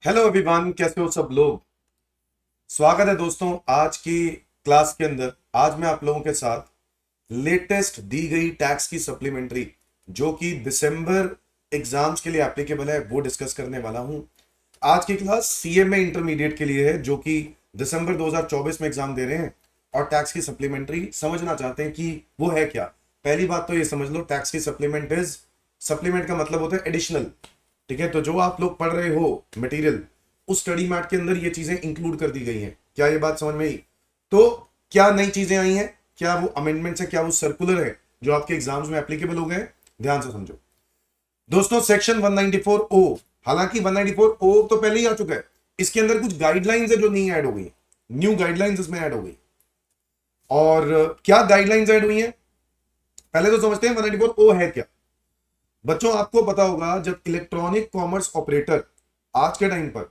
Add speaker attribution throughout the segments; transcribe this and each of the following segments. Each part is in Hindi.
Speaker 1: हेलो एवरीवन, कैसे हो सब लोग। स्वागत है दोस्तों आज की क्लास के अंदर। आज मैं आप लोगों के साथ लेटेस्ट दी गई टैक्स की सप्लीमेंट्री जो कि दिसंबर एग्जाम्स के लिए एप्लीकेबल है वो डिस्कस करने वाला हूं। आज की क्लास सीएमए इंटरमीडिएट के लिए है जो कि दिसंबर 2024 में एग्जाम दे रहे हैं और टैक्स की सप्लीमेंट्री समझना चाहते हैं कि वो है क्या। पहली बात तो ये समझ लो, टैक्स की सप्लीमेंट का मतलब होता है एडिशनल। ठीक है, तो जो आप लोग पढ़ रहे हो मटेरियल, उस स्टडी मैट के अंदर ये चीजें इंक्लूड कर दी गई हैं। क्या ये बात समझ में आई? तो क्या नई चीजें आई हैं, क्या वो अमेंडमेंट्स है, क्या वो सर्कुलर है जो आपके एग्जाम्स में एप्लीकेबल हो गए हैं? ध्यान से समझो दोस्तों। सेक्शन 194 ओ, हालांकि 194 ओ तो पहले ही आ चुका है, इसके अंदर कुछ गाइडलाइंस है जो नहीं ऐड हो गई, न्यू गाइडलाइंस इसमें ऐड हो गई। और क्या गाइडलाइंस ऐड हुई हैं पहले तो समझते हैं 194 ओ है क्या। बच्चों आपको पता होगा, जब इलेक्ट्रॉनिक कॉमर्स ऑपरेटर आज के टाइम पर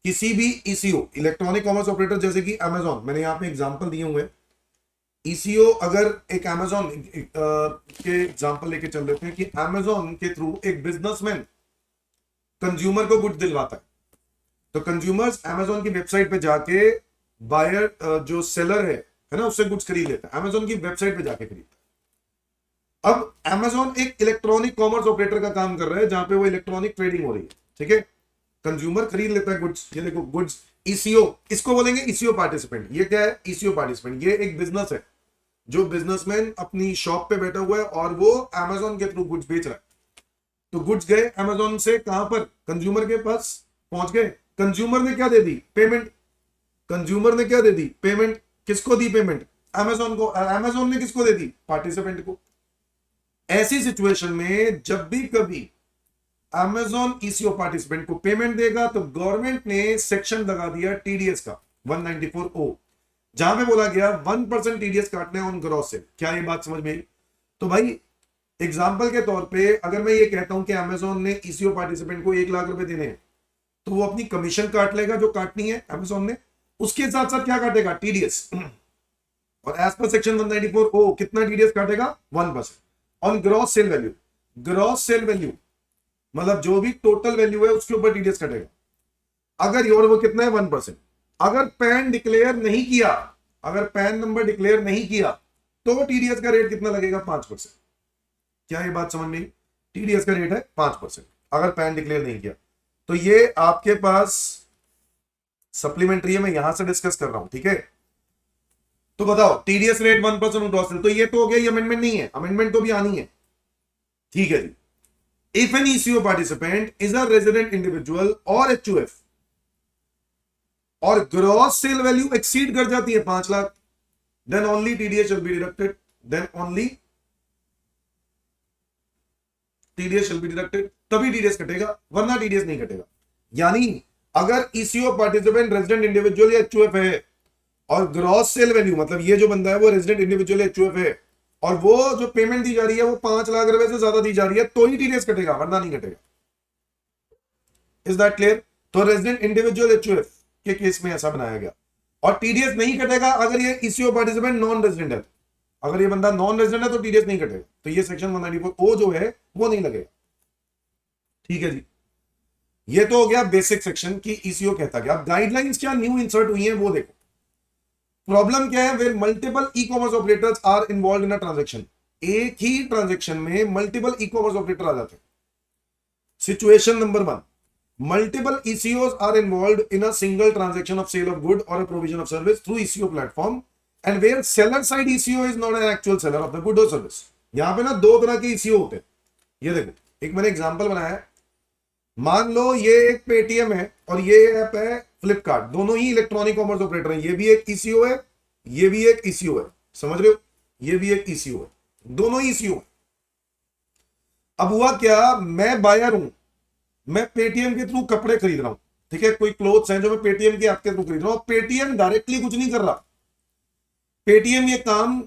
Speaker 1: किसी भी ईसीओ, इलेक्ट्रॉनिक कॉमर्स ऑपरेटर जैसे कि अमेजॉन, मैंने यहां पे एग्जांपल दिए हुए, ईसीओ अगर एक अमेजॉन के एग्जांपल लेके चल रहे थे कि अमेजॉन के थ्रू एक बिजनेसमैन कंज्यूमर को गुड्स दिलवाता है, तो कंज्यूमर्स अमेजॉन की वेबसाइट पे जाके बायर जो सेलर है ना, उससे गुड्स खरीद लेता है, अमेजॉन की वेबसाइट पे जाके खरीदता है। अब अमेजॉन एक इलेक्ट्रॉनिक कॉमर्स ऑपरेटर का काम कर रहा है जहां पे वो इलेक्ट्रॉनिक ट्रेडिंग हो रही है। ठीक है, कंज्यूमर खरीद लेता है गुड्स, ये देखो गुड्स। ईसीओ, इसको बोलेंगे ईसीओ पार्टिसिपेंट। ये क्या है? Eco participant. ये एक बिजनेस है जो बिजनेसमैन अपनी शॉप पे बैठा हुआ है और वो अमेजॉन के थ्रू गुड्स बेच रहा है। तो गुड्स गए अमेजॉन से कहां पर? कंज्यूमर के पास पहुंच गए। कंज्यूमर ने क्या दे दी? पेमेंट। कंज्यूमर ने क्या दे दी? पेमेंट। किसको दी पेमेंट? अमेजॉन को। अमेजॉन ने किसको दे दी? पार्टिसिपेंट को। ऐसी सिचुएशन में जब भी कभी अमेजॉन ईसीओ पार्टिसिपेंट को पेमेंट देगा तो गवर्नमेंट ने सेक्शन लगा दिया टीडीएस का 194 ओ, जहां पे बोला गया 1% टीडीएस काटने ऑन ग्रॉस से। क्या ये बात समझ में आई? तो भाई एग्जांपल के तौर पे अगर मैं ये कहता हूं कि अमेजॉन ने ईसीओ पार्टिसिपेंट को 1 लाख रुपए देने हैं, तो वो अपनी कमीशन काट लेगा जो काटनी है अमेजॉन ने, उसके साथ साथ क्या काटेगा? टीडीएस। और एज पर सेक्शन 194 ओ कितना टीडीएस काटेगा? 1% on gross sale value. Gross sale value मतलब जो भी टोटल वैल्यू है उसके ऊपर टीडीएस कटेगा। अगर और वो कितना है? 1%। अगर पैन डिक्लेयर नहीं किया, अगर पैन नंबर डिक्लेयर नहीं किया, तो टीडीएस का रेट कितना लगेगा? 5%। क्या ये बात समझ में आई? टीडीएस का रेट है 5% अगर पैन डिक्लेयर नहीं किया। तो ये आपके पास सप्लीमेंट्री है, मैं यहां से डिस्कस कर रहा हूं। ठीक है, तो बताओ टीडीएस रेट 1% ग्रॉस सेल, तो ये तो हो गया, ये अमेंडमेंट नहीं है, अमेंडमेंट तो भी आनी है। ठीक है जी। If an ECO participant is a resident individual or HUF और ग्रॉस सेल वैल्यू एक्सीड कर जाती है 5 lakh, then only TDS shall be deducted, then only TDS shall be deducted, तभी TDS कटेगा वरना TDS नहीं कटेगा। यानी अगर ECO पार्टिसिपेंट रेजिडेंट इंडिविजुअल या HUF है और ग्रॉस सेल वैल्यू मतलब ये जो बंदा है वो रेजिडेंट इंडिविजुअल या HUF है और वो जो पेमेंट दी जा रही है वो 5 लाख रुपए से ज्यादा दी जा रही है, तो ही टीडीएस कटेगा वरना नहीं कटेगा। Is that clear? तो रेजिडेंट इंडिविजुअल एचयूएफ के केस में ऐसा बनाया गया। और टीडीएस नहीं कटेगा अगर ये ईसीओ पार्टिसिपेंट नॉन रेजिडेंट है। अगर ये बंदा नॉन रेजिडेंट है तो टीडीएस नहीं कटेगा, तो ये सेक्शन 194 ओ जो है वो नहीं लगेगा। ठीक है जी, ये तो हो गया बेसिक सेक्शन की ईसीओ कहता गया। अब गाइडलाइंस क्या न्यू इंसर्ट हुई है वो देखो। प्रॉब्लम क्या है? Where multiple e commerce operators are involve in a transaction. एक ही ट्रांजैक्शन में मल्टीपल ई कॉमर्स ऑपरेटर आ जाते हैं। Situation number 1, multiple ECOs are involved in a single transaction of sale of good or a provision of service through ECO platform and where seller side ECO is not an actual seller of the good or service। यहां पे ना दो तरह के ECO होते हैं। ये देखो, एक मैंने एग्जांपल बनाया है। मान लो ये एक पेटीएम है और ये ऐप है फ्लिपकार्ट, दोनों ही इलेक्ट्रॉनिक कॉमर्स ऑपरेटर हैं। ये भी एक ईसीओ है, ये भी एक ईसीओ है, समझ रहे हो? ये भी एक ईसीओ है, दोनों ही ईसीओ है। अब हुआ क्या, मैं बायर हूं, मैं पेटीएम के थ्रू कपड़े खरीद रहा हूं। ठीक है, कोई क्लोथ्स हैं जो मैं पेटीएम के ऐप के थ्रू खरीद रहा हूं। पेटीएम डायरेक्टली कुछ नहीं कर रहा। पेटीएम ये काम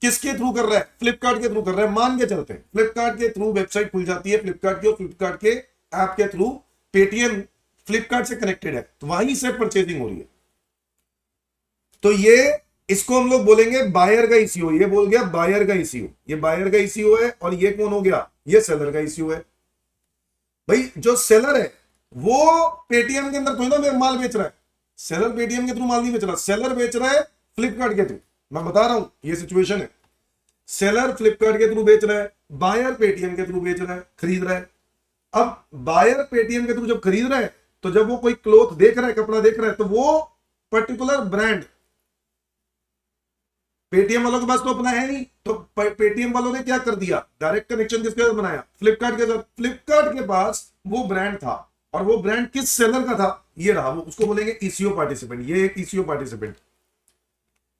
Speaker 1: किसके थ्रू कर रहा है? फ्लिपकार्ट के थ्रू कर रहा है। मान के चलते हैं फ्लिपकार्ट के थ्रू वेबसाइट खुल जाती है फ्लिपकार्ट की और फ्लिपकार्ट के ऐप के थ्रू पेटीएम फ्लिपकार्ट से कनेक्टेड है, तो वहीं से परचेजिंग हो रही है। तो ये इसको हम लोग बोलेंगे बायर का ईसीओ। ये बोल गया बायर का ईसीओ, ये बायर का ईसीओ है। और ये कौन हो गया? ये सेलर का ईसीओ है। भाई जो सेलर है वो पेटीएम के अंदर थोड़ी ना माल बेच रहा है, सेलर पेटीएम के थ्रू माल नहीं बेच रहा, सेलर बेच रहा है फ्लिपकार्ट के थ्रू। मैं बता रहा हूं ये सिचुएशन है, सेलर फ्लिपकार्ट के थ्रू बेच रहा है, बायर पेटीएम के थ्रू बेच रहा है, खरीद रहा है। अब बायर पेटीएम के थ्रू जब खरीद रहा है, तो जब वो कोई क्लोथ देख रहा है, कपड़ा देख रहा है, तो वो पर्टिकुलर ब्रांड, पेटीएम वालों के पास तो अपना है नहीं, तो पेटीएम वालों ने क्या कर दिया, डायरेक्ट कनेक्शन किसके साथ बनाया, फ्लिपकार्ट के साथ। फ्लिपकार्ट के पास वो ब्रांड था, और वो ब्रांड किस सेलर का था, ये रहा, वो उसको बोलेंगे ईसीओ पार्टिसिपेंट। ये एक ईसीओ पार्टिसिपेंट।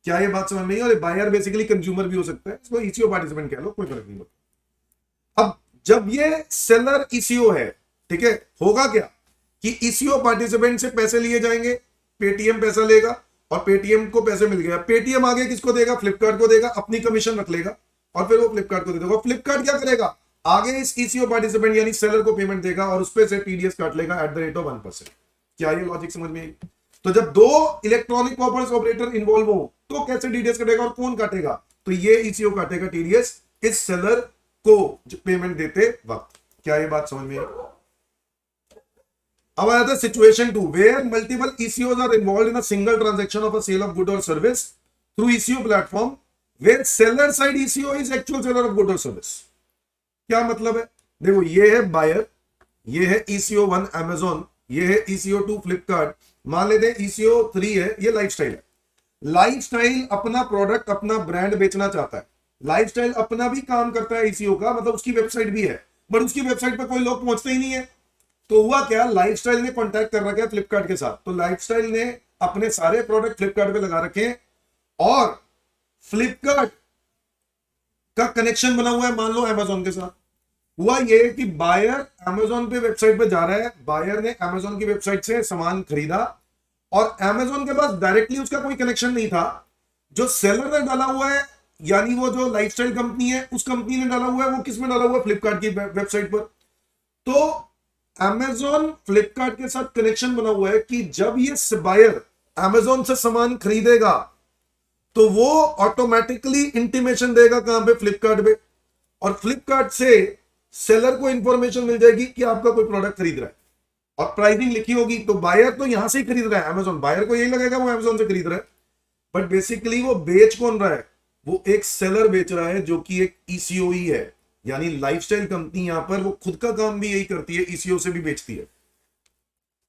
Speaker 1: क्या ये बात समझ में आई? और बायर बेसिकली कंज्यूमर भी हो सकता है, इसको ईसीओ पार्टिसिपेंट कह लो, कोई फर्क नहीं पड़ता। अब जब ये सेलर ईसीओ है, ठीक है, होगा क्या कि ईसीओ पार्टिसिपेंट से पैसे लिए जाएंगे, पेटीएम पैसा लेगा, और पेटीएम को पैसे मिल गया, पेटीएम आगे किसको देगा, फ्लिपकार्ट को देगा, अपनी कमीशन रख लेगा, और फिर वो फ्लिपकार्ट को दे देगा। फ्लिपकार्ट क्या करेगा, आगे इस ईसीओ पार्टिसिपेंट यानी सेलर को पेमेंट देगा, और उस पे से टीडीएस काट लेगा एट द रेट ऑफ 1%। क्या ये लॉजिक समझ में आई? तो जब दो इलेक्ट्रॉनिक कॉमर्स ऑपरेटर इन्वॉल्व हो, तो कैसे टीडीएस कटेगा और कौन काटेगा, तो ये ईसीओ काटेगा टीडीएस इस सेलर को पेमेंट देते वक्त। क्या ये बात समझ में आई? अब आता है situation 2, where multiple ECOs are involve in a single transaction of a sale of good और service through ECO platform, where seller side ECO is actual seller of good और सर्विस। क्या मतलब है, देखो ये है बायर, ये है ईसीओ 1 अमेजोन, ये है ईसीओ 2 फ्लिपकार्ट, मान लेते हैं ईसीओ 3 है, ये लाइफस्टाइल है। लाइफस्टाइल अपना प्रोडक्ट, अपना ब्रांड बेचना चाहता है, लाइफस्टाइल अपना भी काम करता है ईसीओ का, मतलब उसकी वेबसाइट भी है, बट उसकी वेबसाइट पर कोई लोग पहुंचते ही नहीं है। तो हुआ क्या, लाइफस्टाइल ने कांटेक्ट कर रखा है फ्लिपकार्ट के साथ, तो लाइफस्टाइल ने अपने सारे प्रोडक्ट फ्लिपकार्ट पे लगा रखे हैं, और फ्लिपकार्ट का कनेक्शन बना हुआ है मान लो अमेजोन के साथ। हुआ ये कि बायर अमेजोन पे वेबसाइट पे जा रहा है, बायर ने अमेजोन की वेबसाइट से सामान खरीदा, और अमेजोन के पास डायरेक्टली उसका कोई कनेक्शन नहीं था, जो सेलर ने डाला हुआ है, यानी वो जो लाइफस्टाइल कंपनी है, उस कंपनी ने डाला हुआ है, वो किसमें डाला हुआ है, फ्लिपकार्ट की वेबसाइट पर। तो अमेजोन फ्लिपकार्ट के साथ कनेक्शन बना हुआ है कि जब ये बायर अमेजोन से सामान खरीदेगा, तो वो ऑटोमेटिकली इंटीमेशन देगा कहां पे, फ्लिपकार्ट पे, और फ्लिपकार्ट से सेलर को इंफॉर्मेशन मिल जाएगी कि आपका कोई प्रोडक्ट खरीद रहा है, और प्राइसिंग लिखी होगी, तो बायर तो यहां से ही खरीद रहा है, अमेजोन, बायर को यही लगेगा वो अमेजोन से खरीद रहा है, बट बेसिकली वो बेच कौन रहा है, वो एक सेलर बेच रहा है, जो कि एक ईसीओ ही है, यानी लाइफस्टाइल कंपनी यहां पर वो खुद का काम भी यही करती है, ईसीओ से भी बेचती है।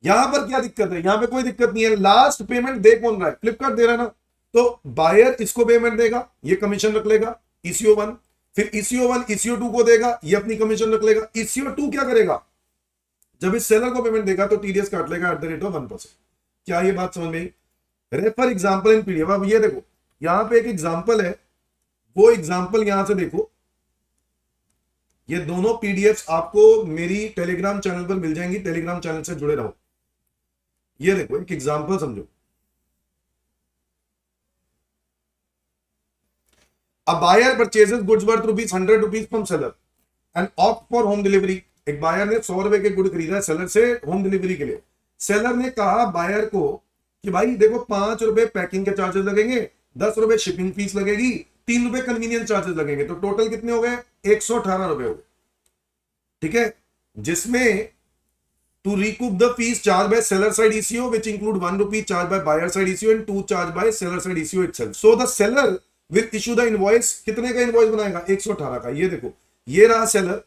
Speaker 1: यहां पर क्या दिक्कत है, यहां पे कोई दिक्कत नहीं है, लास्ट पेमेंट दे कौन रहा है, फ्लिपकार्ट दे रहा है ना, तो बायर इसको पेमेंट देगा, ये कमीशन रख लेगा ईसीओ 1, फिर ईसीओ 1 ईसीओ 2 को देगा, ये अपनी कमीशन रख लेगा, ईसीओ 2 क्या करेगा, जब इस सेलर को पेमेंट देगा तो टीडीएस काट लेगा एट द रेट ऑफ 1%। क्या ये बात समझ में आई? Refer example in PDF. अब ये देखो यहां पे एक एग्जांपल है, वो एग्जांपल यहां से देखो, ये दोनों पीडीएफ्स आपको मेरी टेलीग्राम चैनल पर मिल जाएंगी, टेलीग्राम चैनल से जुड़े रहो। ये देखो एक एग्जांपल समझो, A buyer purchases goods worth ₹100 from seller and opt for home delivery. एक बायर ने 100 रुपए के गुड खरीदा है सेलर से होम डिलीवरी के लिए। सेलर ने कहा बायर को कि भाई देखो 5 रुपए पैकिंग के चार्जेस लगेंगे, 10 रुपए शिपिंग फीस लगेगी, 3 रुपए कन्वीनियंस चार्जेस लगेंगे, तो टोटल कितने हो गए, 118 रुपए हो गए। ठीक है, जिसमें to recoup the fees charged by seller side ECO, which include ₹1 charged by buyer side ECO and 2 charged by seller side ECO itself. So the seller will issue the invoice. कितने का इनवॉइस बनाएगा, 118 का। ये देखो ये रहा सेलर,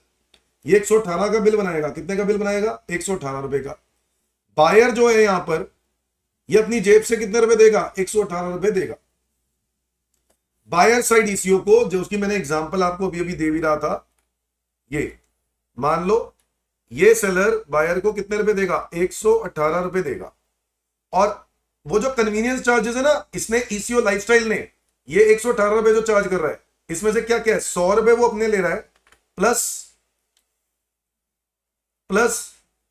Speaker 1: ये 118 का बिल बनाएगा, कितने का बिल बनाएगा, 118 रुपए का। बायर जो है यहां पर, ये अपनी जेब से कितने रुपए देगा, 118 रुपए देगा। बायर साइड ईसीओ को, जो उसकी मैंने एग्जांपल आपको अभी अभी दे भी रहा था, ये मान लो ये सेलर बायर को कितने रुपए देगा, 118 रुपए देगा, और वो जो कन्वीनियंस चार्जेस है ना, इसने ईसीओ लाइफस्टाइल ने ये 118 रुपए जो चार्ज कर रहा है, इसमें से क्या क्या है, 100 रुपए वो अपने ले रहा है, प्लस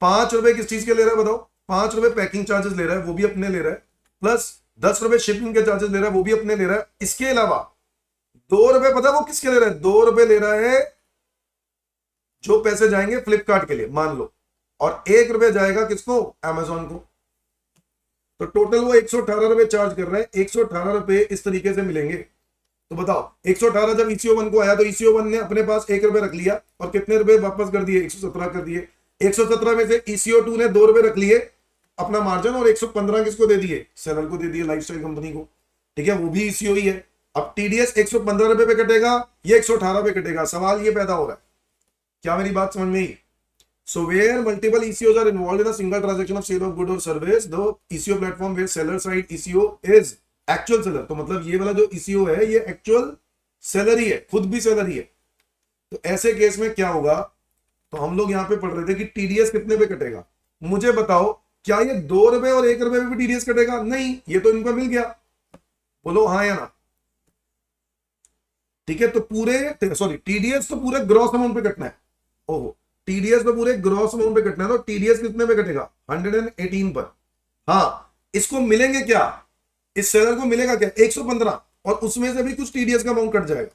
Speaker 1: 5 रुपए किस चीज के ले रहा है बताओ, 5 रुपए पैकिंग चार्जेस ले रहा है, वो भी अपने ले रहा है, प्लस 10 रुपए शिपिंग के चार्जेस ले रहा है, वो भी अपने ले रहा है। इसके अलावा 2 रुपए पता वो किसके ले रहा है, 2 रुपए ले रहा है जो पैसे जाएंगे फ्लिपकार्ट के लिए मान लो, और 1 रुपए जाएगा किसको, अमेजोन को। तो टोटल वो 118 रुपए चार्ज कर रहा है। 118 रुपए इस तरीके से मिलेंगे। तो बताओ 118 जब ईसीओ 1 को आया, तो ईसीओ 1 ने अपने पास 1 रुपए रख लिया और कितने रुपए वापस कर दिए, 117 कर दिए। 117 में से ECO2 ने 2 रुपए रख लिए अपना मार्जिन, और 115 किसको दे दिए, सेलर को दे दिए, लाइफस्टाइल कंपनी को। ठीक है, वो भी ECO ही है। अब TDS 115 रुपए पे कटेगा, ये 118 पे कटेगा। सवाल ये पैदा हो रहा है, क्या मेरी बात समझ में आई? So where multiple ECOs are involved in a single transaction of sale of good or service, the ECO platform where seller side ECO is actual seller, तो मतलब ये वाला जो ECO है ये एक्चुअल सेलर ही है, खुद भी सेलर ही है। तो ऐसे केस में क्या होगा, तो हम लोग यहां पे पढ़ रहे थे कि TDS कितने पे कटेगा। मुझे बताओ, क्या ये 2 रुपए और 1 रुपए में भी TDS कटेगा? नहीं, ये तो इनको मिल गया। बोलो हाँ या ना। ठीक है, तो पूरे सॉरी TDS तो पूरे ग्रॉस अमाउंट पे कटना है। ओहो, TDS तो पूरे ग्रॉस अमाउंट पे कटना है, तो TDS कितने पे कटेगा? 118 पर। हाँ, इसको मिलेंगे क्या, इस सेलर को मिलेगा क्या? 115, और उसमें से भी कुछ TDS का अमाउंट कट जाएगा।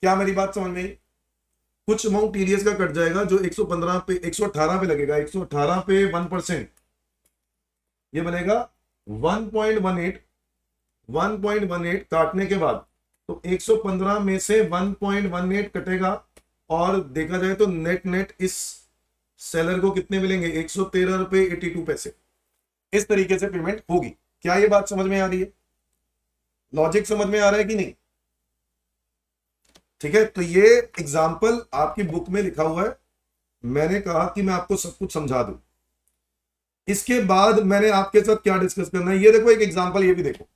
Speaker 1: क्या मेरी बात समझ में आई? कुछ अमाउंट TDS का कट जाएगा जो 115 पे 118 पे लगेगा। 118 पे 1%, ये बनेगा 1.18। 1.18 काटने के बाद तो 115 में से 1.18 कटेगा, और देखा जाए तो नेट नेट इस सेलर को कितने मिलेंगे? 113 रुपए 82 पैसे। इस तरीके से पेमेंट होगी। क्या ये बात समझ में आ रही है? लॉजिक समझ में आ रहा है कि नहीं? ठीक है, तो ये एग्जाम्पल आपकी बुक में लिखा हुआ है। मैंने कहा कि मैं आपको सब कुछ समझा दूं। इसके बाद मैंने आपके साथ क्या डिस्कस करना है, ये देखो एक एग्जाम्पल, ये भी देखो।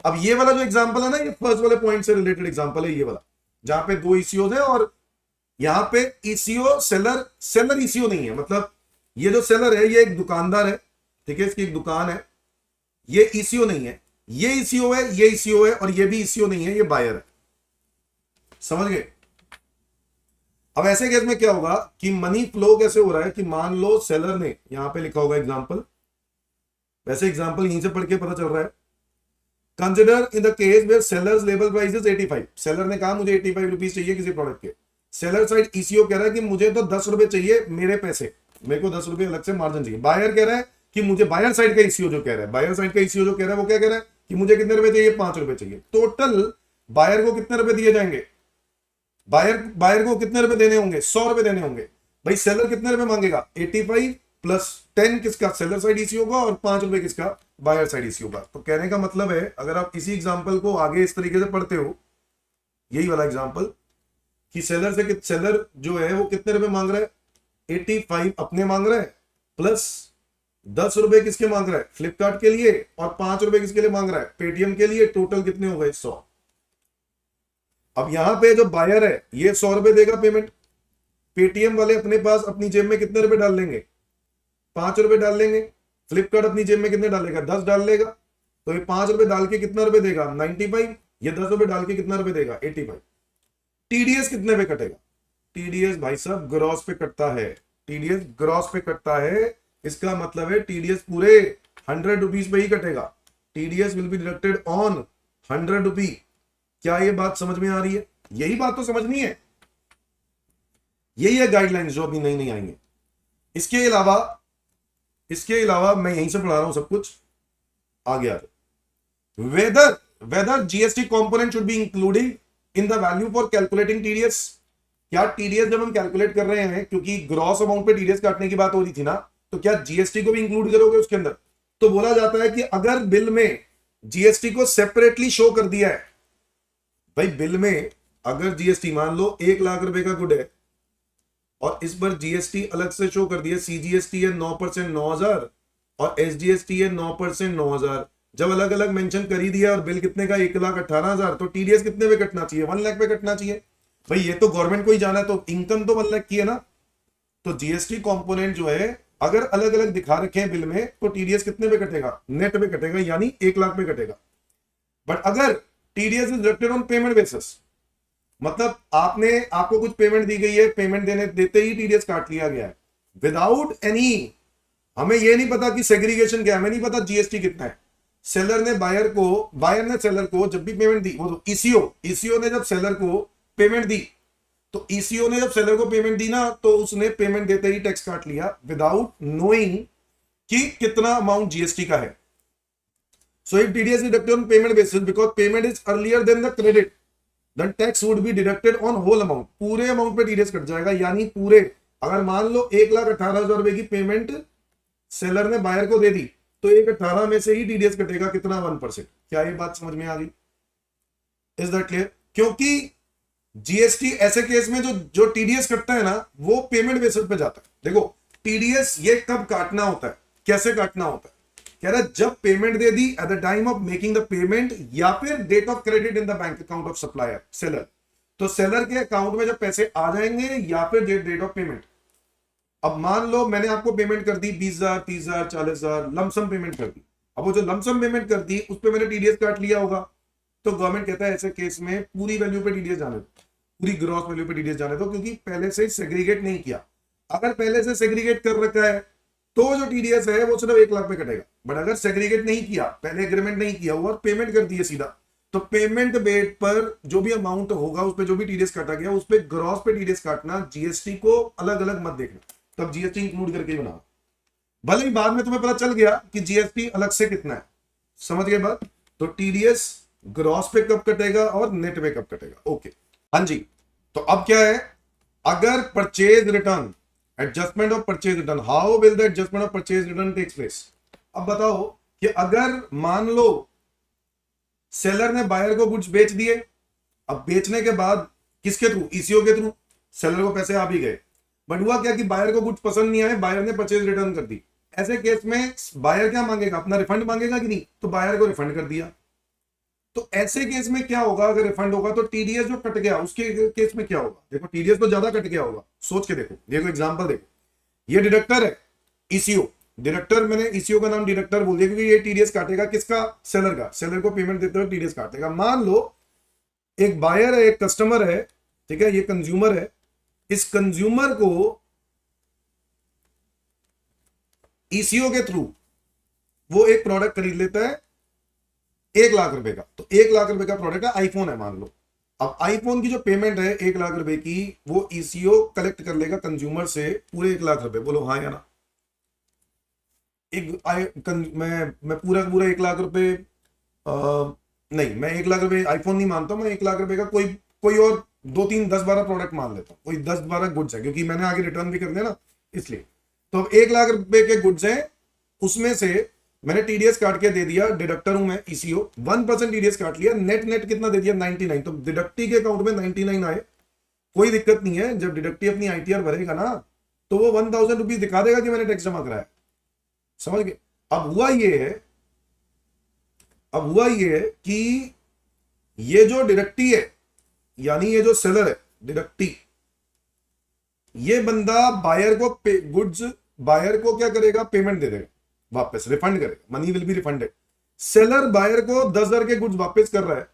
Speaker 1: अब ये वाला जो एग्जाम्पल है ना, ये फर्स्ट वाले पॉइंट से रिलेटेड एग्जाम्पल है, ये वाला जहां पे 2 ECOs है, और यहां पे ECO सेलर ECO नहीं है। मतलब ये जो सेलर है ये एक दुकानदार है, ठीक है, इसकी एक दुकान है, ये ECO नहीं है। ये ECO है, ये ECO है, और ये भी ECO नहीं है, ये बायर है। समझ गए? अब ऐसे केस में क्या होगा कि मनी फ्लो कैसे हो रहा है, कि मान लो सेलर ने, यहां पे लिखा होगा एग्जाम्पल, वैसे एग्जाम्पल यहीं से पढ़ के पता चल रहा है। Consider in the case where sellers label price is 85। Seller ने कहा मुझे 85 रुपीज चाहिए किसी प्रोडक्ट के। सेलर साइड ECO कह रहा है कि मुझे तो 10 रुपए चाहिए मेरे पैसे, मेरे को 10 रुपए अलग से मार्जिन चाहिए। बायर कह रहा है कि मुझे, बायर साइड का ECO जो कह रहा है, बायर साइड का ECO जो कह रहा है वो क्या कह रहा है कि मुझे कितने रुपए चाहिए? 5 रुपए चाहिए। टोटल बायर को कितने रुपए दिए जाएंगे? बायर को कितने रुपए देने होंगे? 100 रुपए देने होंगे। भाई सेलर कितने रुपए मांगेगा? 85 प्लस 10 किसका? सेलर साइड ECO का, और 5 रुपए किसका? बायर साइड ECO का। तो कहने का मतलब है, अगर आप इसी एग्जांपल को आगे इस तरीके से पढ़ते हो, यही वाला एग्जांपल, कि सेलर जो है वो कितने रुपए मांग रहा है? 85 अपने मांग रहा है, प्लस 10 रुपए किसके मांग रहा है? फ्लिपकार्ट के लिए, और 5 रुपए किसके लिए मांग रहा है? पेटीएम के लिए। टोटल कितने हो गए? 100। अब यहां पे जो बायर है ये 100 रुपए देगा पेमेंट। पेटीएम वाले अपने पास अपनी जेब में कितने रुपए डाल लेंगे? 5 रुपए डाल लेंगे। फ्लिपकार्ट अपनी जेब में कितने डालेगा? 10 डाल लेगा। तो ये 5 रुपए डाल के कितना रुपए देगा? 95। ये 10 रुपए डाल के कितना रुपए देगा? 85। TDS कितने पे कटेगा? TDS भाई साहब ग्रॉस पे कटता है। TDS ग्रॉस पे कटता है, इसका मतलब है TDS पूरे 100 रुपीज पे ही कटेगा। TDS will be deducted on 100 रुपी। क्या ये बात समझ में आ रही है? यही बात तो समझनी है, यही है गाइडलाइंस जो अभी नई नई आएंगे। इसके अलावा मैं यहीं से पढ़ा रहा हूं सब कुछ, आगे आ जाए। Whether GST component should be including in the value for calculating TDS। क्या TDS जब हम कैलकुलेट कर रहे हैं, क्योंकि ग्रॉस अमाउंट पे TDS काटने की बात हो रही थी ना, तो क्या GST को भी इंक्लूड करोगे उसके अंदर? तो बोला जाता है कि अगर बिल में GST को सेपरेटली शो कर दिया है, भाई बिल में अगर GST मान लो 1 लाख रुपए का गुड है, और इस पर GST अलग से शो कर दिया, CGST है 9% 9,000, और SGST है 9% 9,000, जब अलग अलग मेंशन कर ही दिया, और बिल कितने का? 1,18,000, तो TDS कितने पे कटना चाहिए? 1 लाख पे कटना चाहिए। भाई ये तो गवर्नमेंट को ही जाना है, तो इनकम तो 1 लाख की है ना। तो GST कंपोनेंट जो है अगर अलग अलग दिखा रखे हैं बिल में, तो TDS कितने पे कटेगा? नेट पे कटेगा, यानी 1 लाख पे कटेगा। बट अगर TDS is deducted on payment basis, मतलब आपको कुछ पेमेंट दी गई है, पेमेंट देते ही TDS काट लिया गया है विदाउट एनी, हमें यह नहीं पता कि सेग्रीगेशन क्या है, हमें नहीं पता GST कितना है। बायर ने सेलर को जब भी पेमेंट दी, वो तो ECO ने जब सेलर को पेमेंट दी, तो ECO ने जब सेलर को पेमेंट दी ना, तो उसने पेमेंट देते ही टैक्स काट लिया विदाउट नोइंग कि कितना अमाउंट GST का है। So if TDS is deducted on payment basis because payment is earlier than the credit, then tax would be deducted on whole amount। पूरे अमाउंट पे TDS कट जाएगा, यानी पूरे अगर मान लो 1,18,000 रुपए की पेमेंट सेलर ने बायर को दे दी, तो 1,18 में से ही टीडीएस कटेगा कितना, 1%। क्या ये बात समझ में आ गई? Is that clear? क्योंकि जीएसटी ऐसे केस में जो जो टीडीएस कटता है ना, वो पेमेंट बेसिस पे जाता है। देखो टीडीएस ये कब काटना होता है, कैसे काटना होता है, कह रहा है जब पेमेंट दे दी at the time of making the payment, या फिर date of credit in the bank account of supplier seller. तो सेलर के अकाउंट में जब पैसे आ जाएंगे, या फिर डेट ऑफ पेमेंट। अब मान लो मैंने आपको पेमेंट कर दी 20,000, 30,000, 40,000 लमसम पेमेंट कर दी। अब वो जो लमसम पेमेंट कर दी उस पर मैंने टीडीएस काट लिया होगा, तो गवर्नमेंट कहता है ऐसे केस में पूरी वैल्यू पे टीडीएस जाने दो, पूरी ग्रॉस वैल्यू पे टीडीएस जाने दो, क्योंकि पहले से सेग्रीगेट नहीं किया। अगर पहले से सेग्रीगेट कर रखा है तो जो टीडीएस है वो सिर्फ 1 लाख पे कटेगा। बट अगर सेग्रीगेट नहीं किया, पहले एग्रीमेंट नहीं किया हुआ, पेमेंट कर दिए सीधा, तो पेमेंट बेट पर जो भी अमाउंट होगा उस पर जो भी टीडीएस काटा गया उस पर ग्रॉस पे टीडीएस काटना। जीएसटी को अलग अलग मत देखना, तब जीएसटी इंक्लूड करके ही बनाओ। भले ही बाद में तुम्हें पता चल गया कि जीएसटी अलग से कितना है, समझ गए बात? तो टीडीएस ग्रॉस पे कब कटेगा और नेट पे कब कटेगा। ओके, हाँ जी। तो अब क्या है, अगर purchase return, adjustment of purchase return, how will the adjustment of purchase return takes place. अब बताओ कि अगर मान लो सेलर ने बायर को गुड्स बेच दिए, अब बेचने के बाद किसके थ्रू, ईसीओ के थ्रू, सेलर को पैसे आ भी गए, बट हुआ क्या कि बायर को गुड्स पसंद नहीं आए, बायर ने परचेज रिटर्न कर दी। ऐसे केस में बायर क्या मांगेगा, अपना रिफंड मांगेगा कि नहीं, तो बायर को रिफंड कर दिया। तो ऐसे केस में क्या होगा, अगर रिफंड होगा तो टीडीएस जो कट गया उसके केस में क्या होगा। देखो टीडीएस तो ज्यादा कट गया होगा, सोच के देखो। देखो एग्जांपल देखो, ये डिडक्टर है ईसीओ, डिडक्टर, मैंने ईसीओ का नाम डिडक्टर बोल दिया क्योंकि ये टीडीएस काटेगा किसका, सेलर का। सेलर को पेमेंट देते हुए टीडीएस काटेगा। मान लो एक बायर है, एक कस्टमर है, ठीक है, ये कंज्यूमर है। इस कंज्यूमर को ईसीओ के थ्रू वो एक प्रोडक्ट खरीद लेता है 1 लाख रुपए का। तो 1 लाख रुपए का प्रोडक्ट है, आईफोन है मान लो। अब आईफोन की जो पेमेंट है 1 लाख रुपए की, वो ईसीओ कलेक्ट कर लेगा कंज्यूमर से पूरे 1 लाख रुपए। बोलो हाँ या ना? मैं पूरा पूरा 1 लाख रुपए, नहीं, मैं 1 लाख रुपए आईफोन नहीं मानता, मैं 1 लाख रुपए का कोई कोई और 2, 3, 10, 12 प्रोडक्ट मान लेता हूँ। कोई 10, 12 गुड्स है, क्योंकि मैंने आगे रिटर्न भी करने ना, इसलिए। तो अब 1 लाख रुपए के गुड्स हैं, उसमें से मैंने टीडीएस काट के दे दिया, डिडक्टर हूं मैं ईसीओ, 1% टीडीएस काट लिया, नेट नेट कितना दे दिया, 99। तो डिडक्टी के अकाउंट में 99 आए, कोई दिक्कत नहीं है। जब डिडक्टी अपनी आईटीआर भरेगा ना, तो वो 1,000 रुपीज दिखा देगा कि मैंने टैक्स जमा कराया, समझ गए? अब हुआ ये है कि ये जो डिडक्टी है, यानी ये जो सेलर है डिडक्टी, ये बंदा बायर को गुड्स, बायर को क्या करेगा, पेमेंट दे देगा, वापस रिफंड करेगा, money will be refunded. Seller buyer को 10,000 के गुड्स वापस कर रहा है,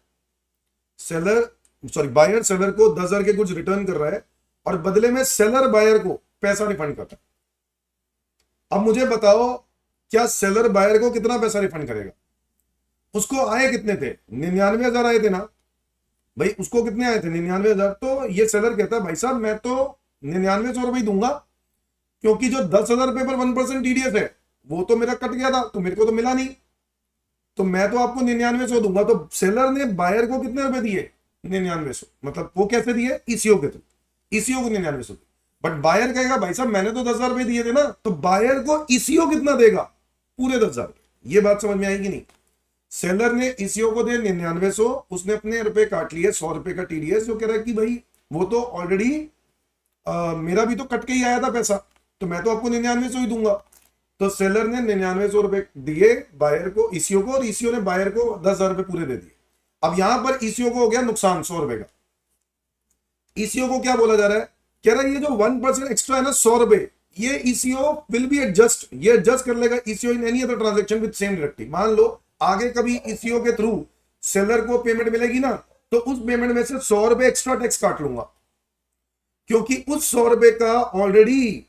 Speaker 1: बायर सेलर को 10,000 के गुड्स रिटर्न कर रहा है, और बदले में सेलर बायर को पैसा रिफंड करता है। अब मुझे बताओ, क्या सेलर बायर को कितना पैसा रिफंड करेगा? उसको आए कितने थे, 99,000 आए थे ना भाई, उसको कितने आए थे, 99,000। तो ये सेलर कहता है भाई साहब मैं तो 99,100 रुपए दूंगा, क्योंकि जो 10,000 रुपए पर 1% टीडीएस है वो तो मेरा कट गया था, तो मेरे को तो मिला नहीं, तो मैं तो आपको 99,100 दूंगा। तो सेलर ने बायर को कितने रुपए दिए, 99,100। मतलब वो कैसे दिए, ईसीओ के थ्रू, ईसीओ को 99,100। बट बायर कहेगा भाई साहब मैंने तो 10,000 रुपए दिए थे ना, तो बायर को ईसीओ कितना देगा, पूरे 10,000। ये बात समझ में आएगी नहीं? सेलर ने ईसीओ को दिए 99,100, उसने अपने रुपए काट लिए 100 रुपए का टीडीएस, जो कह रहा है कि भाई वो तो ऑलरेडी मेरा भी तो कट के ही आया था पैसा, तो मैं तो आपको 99,100 ही दूंगा। तो सेलर ने 99,100 रुपए दिए बायर को, ईसीओ को, और ईसीओ ने बायर को 10,000 रुपए पूरे दे दिए। अब यहां पर ईसीओ को हो गया नुकसान 100 रुपए का। ईसीओ को क्या बोला जा रहा है, कह रहा है ये जो 1% एक्स्ट्रा है ना 100 रुपए, ये ईसीओ विल बी एडजस्ट, ये एडजस्ट कर लेगा eco in any other transaction with same directive. मान लो आगे कभी ईसीओ के थ्रू सेलर को पेमेंट मिलेगी ना, तो उस पेमेंट में से 100 रुपए एक्स्ट्रा टैक्स काट लूंगा, क्योंकि उस 100 रुपए का ऑलरेडी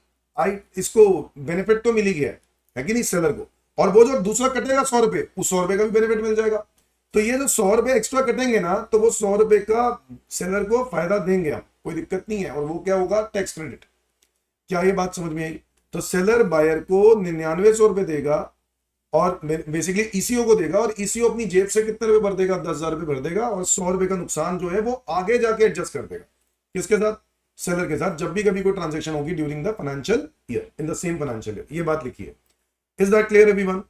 Speaker 1: इसको बेनिफिट तो मिल ही गया है कि नहीं सेलर को, और वो जो दूसरा कटेगा 100 रुपए, उस 100 रुपए का भी बेनिफिट मिल जाएगा। तो ये जो 100 रुपए एक्स्ट्रा कटेंगे ना, तो वो 100 रुपए का सेलर को फायदा देंगे हम, कोई दिक्कत नहीं है, और वो क्या होगा, टैक्स क्रेडिट। क्या ये बात समझ में आई? तो सेलर बायर को 99,100 रुपए देगा, और बेसिकली ईसीओ को देगा, और ईसीओ अपनी जेब से कितने रुपए भर देगा, 10,000 रुपए भर देगा, और 100 रुपए का नुकसान जो है वो आगे जाके एडजस्ट कर देगा, किसके साथ, सेलर के साथ जब भी कभी कोई ट्रांजेक्शन होगी during the financial year, in the same financial year. ये बात लिखी है। Is that clear everyone?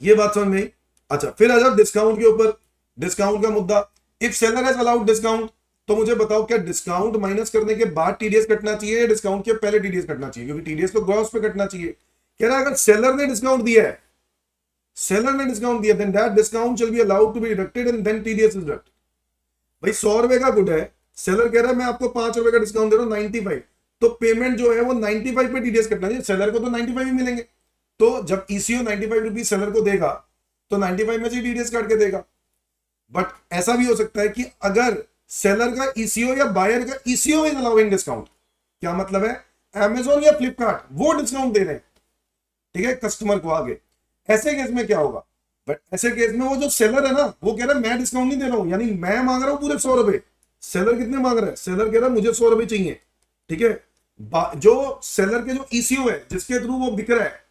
Speaker 1: ये बात समझ में आई? अच्छा, फिर आ जाओ डिस्काउंट के ऊपर। डिस्काउंट का मुद्दा, if seller has allowed discount, तो मुझे बताओ क्या डिस्काउंट माइनस करने के बाद टीडीएस कटना चाहिए या डिस्काउंट के पहले टीडीएस कटना चाहिए? क्योंकि टीडीएस तो ग्रॉस पे कटना चाहिए। कह रहा है अगर सेलर ने डिस्काउंट दिया है, सेलर ने डिस्काउंट दिया, then that discount shall be allowed to be deducted and then TDS is deducted. भाई 100 रुपए का गुड है, सेलर कह रहा है मैं आपको 5 रुपए का डिस्काउंट दे रहा हूं 95, तो पेमेंट जो है वो 95 पे टीडीएस कटना चाहिए। सेलर को तो 95 ही मिलेंगे, तो जब ईसीओ 95 रुपीज सेलर को देगा तो 95 में से टीडीएस काट के देगा। बट ऐसा भी हो सकता है कि अगर सेलर का ईसीओ या बायर का ईसीओ इज अलाउइंग डिस्काउंट, क्या मतलब है, अमेजोन या फ्लिपकार्ट वो डिस्काउंट दे रहे हैं, ठीक है, कस्टमर को आगे। ऐसे केस में क्या होगा, बट ऐसे केस में वो जो सेलर है ना वो कह रहा है मैं डिस्काउंट नहीं दे रहा हूं, यानी मैं मांग रहा हूं पूरे 100 रुपए, सेलर कितने मांग रहा है, सेलर कह रहा है मुझे 100 रुपए चाहिए, ठीक है। जो सेलर के जो ईसीओ है जिसके थ्रू वो बिक रहा है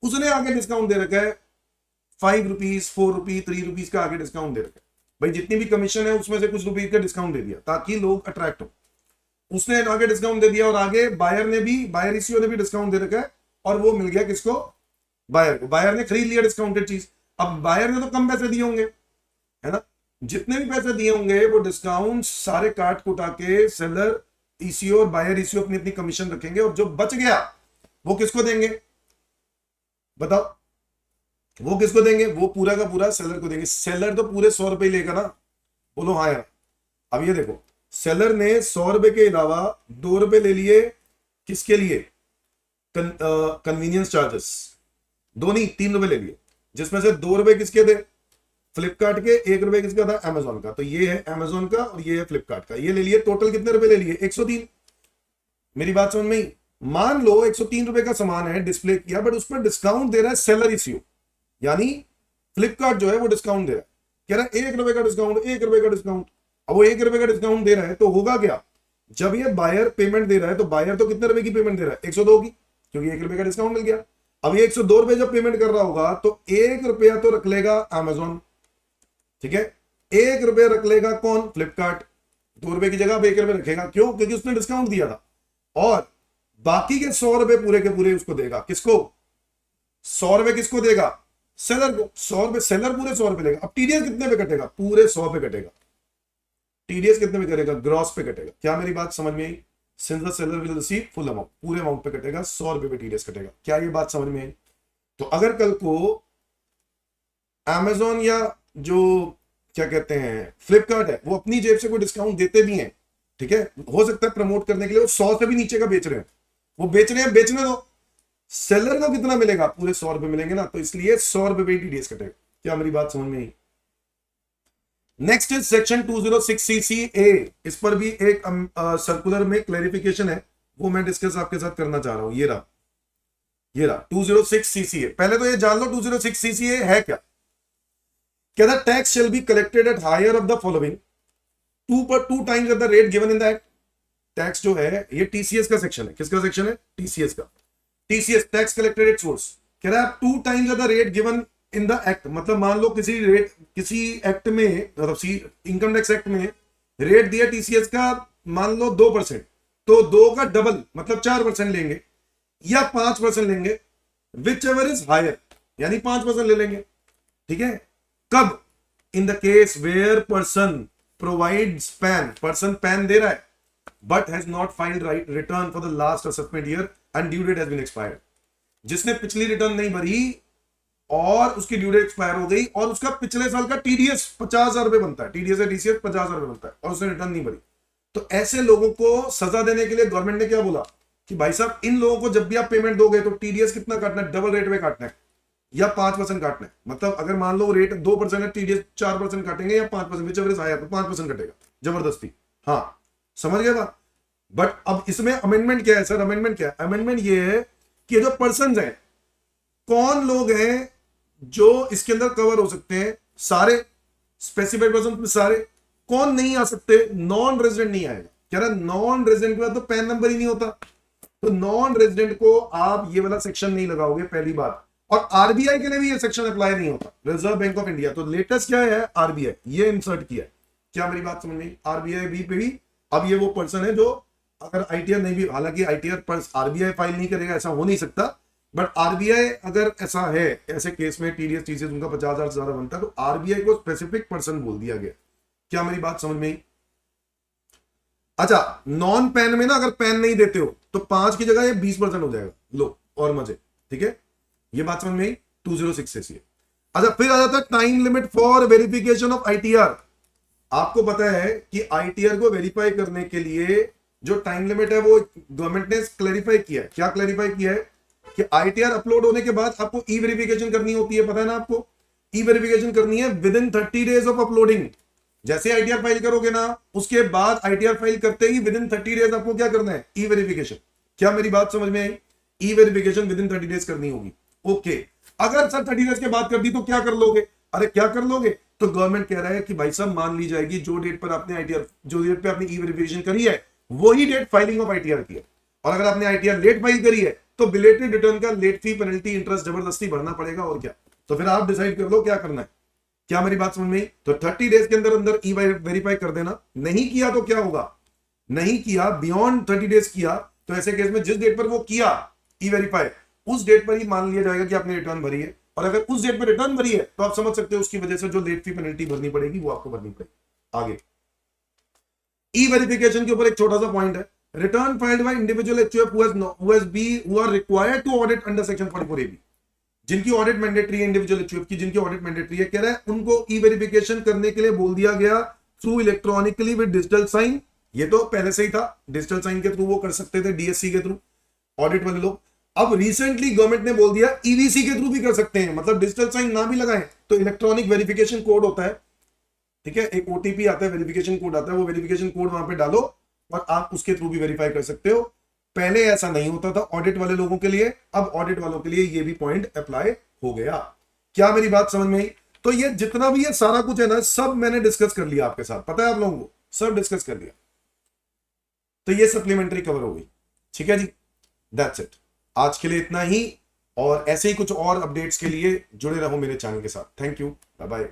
Speaker 1: उसने आगे डिस्काउंट दे रखा है 5 रुपीज, 4 रुपीज, 3 रुपीज का आगे डिस्काउंट दे रखा है। भाई जितनी भी कमीशन है उसमें से कुछ रुपीज का डिस्काउंट दे दिया ताकि लोग अट्रैक्ट हो, उसने आगे डिस्काउंट दे दिया, और आगे बायर ने भी, बायर ईसीओ ने भी डिस्काउंट दे रखा है, और वो मिल गया किसको, बायर को। बायर ने खरीद लिया डिस्काउंटेड चीज। अब बायर ने तो कम पैसे दिए होंगे, है ना, जितने भी पैसे दिए होंगे वो डिस्काउंट सारे काट कुटा के सेलर ईसीओ और बायर ईसीओ अपनी अपनी कमीशन रखेंगे, और जो बच गया वो किसको देंगे बताओ, वो किसको देंगे, वो पूरा का पूरा सेलर को देंगे। सेलर तो पूरे 100 रुपए लेगा ना, बोलो हाँ यार। अब ये देखो, सेलर ने 100 रुपए के अलावा 2 रुपए ले लिए, किसके लिए, कन्वीनियंस चार्जेस, दो नहीं 3 रुपए ले लिए, जिसमें से 2 रुपए किसके थे, फ्लिपकार्ट के, 1 रुपए किसका था, अमेजोन का। तो ये है अमेजोन का और ये है फ्लिपकार्ट का, ये ले लिए। टोटल कितने रुपए ले लिए, 103। मेरी बात समझ में ही? मान लो 103 रुपए का सामान है, डिस्प्ले किया, बट उस पर डिस्काउंट दे रहा है सेलर ईसीओ, यानी फ्लिपकार्ट जो है वो डिस्काउंट दे रहा है, कह रहा है 1 रुपए का डिस्काउंट, 1 रुपए का डिस्काउंट। अब वो 1 रुपए का डिस्काउंट दे रहा है तो होगा क्या, जब ये बायर पेमेंट दे रहा है तो बायर तो कितने रुपए की पेमेंट दे रहा है, 102 की, क्योंकि 1 रुपए का डिस्काउंट मिल गया। अब ये 102 रुपए जब पेमेंट कर रहा होगा तो 1 रुपया तो रख लेगा अमेजोन, ठीक है, 1 रुपया रख लेगा कौन, फ्लिपकार्ट, 2 रुपए की जगह 1 रुपए रखेगा, क्यों, क्योंकि उसने डिस्काउंट दिया था। और बाकी के 100 रुपए पूरे के पूरे उसको देगा, किसको, 100 रुपए किसको देगा, सेलर को। 100 रुपए सेलर पूरे 100 रुपए लेगा। अब टीडीएस कितने पे कटेगा, पूरे 100 पे कटेगा। टीडीएस कितने पे करेगा, ग्रॉस पे कटेगा। क्या मेरी बात समझ में आई? Since the seller will receive full amount, पूरे अमाउंट पे कटेगा, 100 रुपए पे टीडीएस कटेगा। क्या ये बात समझ में आई? तो अगर कल को अमेजोन या जो क्या कहते हैं फ्लिपकार्ट है वो अपनी जेब से कोई डिस्काउंट देते भी हैं, ठीक है, हो सकता है प्रमोट करने के लिए वो 100 से भी नीचे का बेच रहे हैं, वो बेच रहे हैं, बेचने दो। सेलर को कितना मिलेगा, पूरे 100 रुपए मिलेंगे ना, तो इसलिए 100 रुपए पे टीडीएस कटेगा। क्या मेरी बात समझ में आई? Next is section 206CCA। इस पर भी एक सर्कुलर में क्लैरिफिकेशन है, वो मैं डिस्कस आपके साथ करना चाह रहा हूं। ये रहा 206CCA। पहले तो ये जान लो 206CCA है क्या। कहता tax shall be collected at higher of the following 2 times at the rate given in the act. Tax जो है ये टीसीएस का सेक्शन है, किसका सेक्शन है, टीसीएस का। TCS tax collected at source, कह रहा है 2 times at the rate given in the act. मतलब मान लो किसी एक्ट में, मतलब इनकम टैक्स एक्ट में रेट दिया टीसीएस का, मान लो 2%, तो 2 का डबल मतलब 4% लेंगे या 5% लेंगे, विच एवर इज हायर, यानी 5% ले लेंगे, ठीक है। कब, in the case where person provides PAN, person PAN दे रहा है but has not filed return for the last assessment year and due date has been expired. जिसने पिछली रिटर्न नहीं भरी और उसकी ड्यू डेट एक्सपायर हो गई और उसका पिछले साल का टीडीएस 50,000 रुपए बनता है, टीडीएस या टीसीएस 50,000 रुपए बनता है, और उसने रिटर्न नहीं भरी, तो ऐसे लोगों को सजा देने के लिए गवर्नमेंट ने क्या बोला कि भाई साहब इन लोगों को जब भी आप पेमेंट दोगे तो टीडीएस कितना काटना है, डबल रेट में काटना है या 5% काटना है। मतलब अगर मान लो रेट 2% है, टीडीएस 4% काटेंगे या 5%, विच आया तो 5% कटेगा जबरदस्ती। हाँ समझ गए बात। बट अब इसमें अमेंडमेंट क्या है सर, अमेंडमेंट क्या है, अमेंडमेंट ये है कि जो पर्सन है, कौन लोग हैं जो इसके अंदर कवर हो सकते हैं, सारे स्पेसिफाइड पर्सन में सारे। कौन नहीं आ सकते, नॉन रेजिडेंट नहीं आएगा। कह रहा नॉन रेजिडेंट के बाद तो पैन नंबर ही नहीं होता, तो नॉन रेजिडेंट को आप ये वाला सेक्शन नहीं लगाओगे, पहली बात। और आरबीआई के लिए भी ये सेक्शन अप्लाई नहीं होता, रिजर्व बैंक ऑफ इंडिया। तो लेटेस्ट क्या है, आरबीआई ये इंसर्ट किया है। क्या मेरी बात समझ में, आरबीआई भी पे भी अब ये वो पर्सन है जो अगर आईटीआर नहीं भी, हालांकि आईटीआर पर आरबीआई फाइल नहीं करेगा ऐसा हो नहीं सकता, बट आरबीआई अगर ऐसा है, ऐसे केस में टीडीएस टीसीएस उनका 50,000 से ज्यादा बनता है तो आरबीआई को स्पेसिफिक पर्सन बोल दिया गया। क्या मेरी बात समझ में आई? अच्छा, नॉन पैन में ना अगर पैन नहीं देते हो तो 5 की जगह ये 20% हो जाएगा। लो और मजे, ठीक है, ये बात समझ में आई 206 से। अच्छा, फिर आ जाता है time limit for verification of ITR. आपको पता है कि आईटीआर को वेरीफाई करने के लिए जो टाइम लिमिट है वो गवर्नमेंट ने क्लैरिफाई किया है। क्या क्लैरिफाई किया है कि आईटीआर अपलोड होने के बाद आपको ई वेरिफिकेशन करनी होती है, पता है ना आपको, ई वेरिफिकेशन करनी है with in 30 days of uploading. जैसे आईटीआर फाइल करोगे ना, उसके बाद आईटीआर फाइल करते ही विद इन 30 डेज आपको क्या करना है, ई वेरिफिकेशन। क्या मेरी बात समझ में आई? ई वेरिफिकेशन विद इन 30 डेज करनी होगी। ओके, अगर सर 30 डेज के बाद कर दी तो क्या कर लोगे? अरे क्या कर लोगे, तो गवर्नमेंट कह रहा है कि भाई साहब मान ली जाएगी जो डेट पर आपने आईटीआर, जो डेट पे आपने ई वेरिफिकेशन करी है वही डेट फाइलिंग ऑफ आईटीआर की है। और अगर आपने आईटीआर लेट फाइल करी है तो बिलेटेड रिटर्न का लेट फी, पेनल्टी, इंटरेस्ट जबरदस्ती भरना पड़ेगा। और क्या, तो फिर आप डिसाइड कर लो क्या करना है। क्या मेरी बात समझ में आई? तो 30 डेज के अंदर अंदर ई वेरीफाई कर देना। नहीं किया तो क्या होगा, नहीं किया, बियॉन्ड 30 डेज किया, तो ऐसे केस में जिस डेट पर वो किया ई वेरीफाई उस डेट पर ही मान लिया जाएगा कि आपने रिटर्न भरी है। और अगर उस डेट पर रिटर्न भरी है तो आप समझ सकते हो उसकी वजह से जो लेट फी, पेनल्टी भरनी पड़ेगी वो आपको भरनी पड़ेगी। आगे ई वेरिफिकेशन के ऊपर एक छोटा सा पॉइंट है, return filed by individual HUF who are required to audit under section 44AB, जिनकी ऑडिट मैंडेटरी है, इंडिविजुअल एचयूएफ की जिनकी ऑडिट मैंडेटरी है, कह रहा है उनको ई वेरिफिकेशन करने के लिए बोल दिया गया through electronically with digital sign. ये तो पहले से ही था, डिजिटल साइन के थ्रू वो कर सकते थे, डीएससी के थ्रू ऑडिट वाले लोग। अब रिसेंटली गवर्नमेंट ने बोल दिया ईवीसी के थ्रू भी कर सकते हैं, मतलब डिजिटल साइन ना भी लगाएं तो इलेक्ट्रॉनिक वेरिफिकेशन कोड होता है, ठीक है, एक ओटीपी आता है, वेरिफिकेशन कोड आता है, वो वेरिफिकेशन कोड वहां पे डालो और आप उसके थ्रू भी वेरीफाई कर सकते हो। पहले ऐसा नहीं होता था ऑडिट वाले लोगों के लिए, अब ऑडिट वालों के लिए ये भी पॉइंट अप्लाई हो गया। क्या मेरी बात समझ में आई? तो ये जितना भी ये सारा कुछ है ना, सब मैंने डिस्कस कर लिया आपके साथ, पता है आप लोगों को, सब डिस्कस कर लिया। तो ये सप्लीमेंट्री कवर हो गई, ठीक है जी, दैट्स इट, आज के लिए इतना ही। और ऐसे ही कुछ और अपडेट्स के लिए जुड़े रहो मेरे चैनल के साथ। Thank you, bye bye.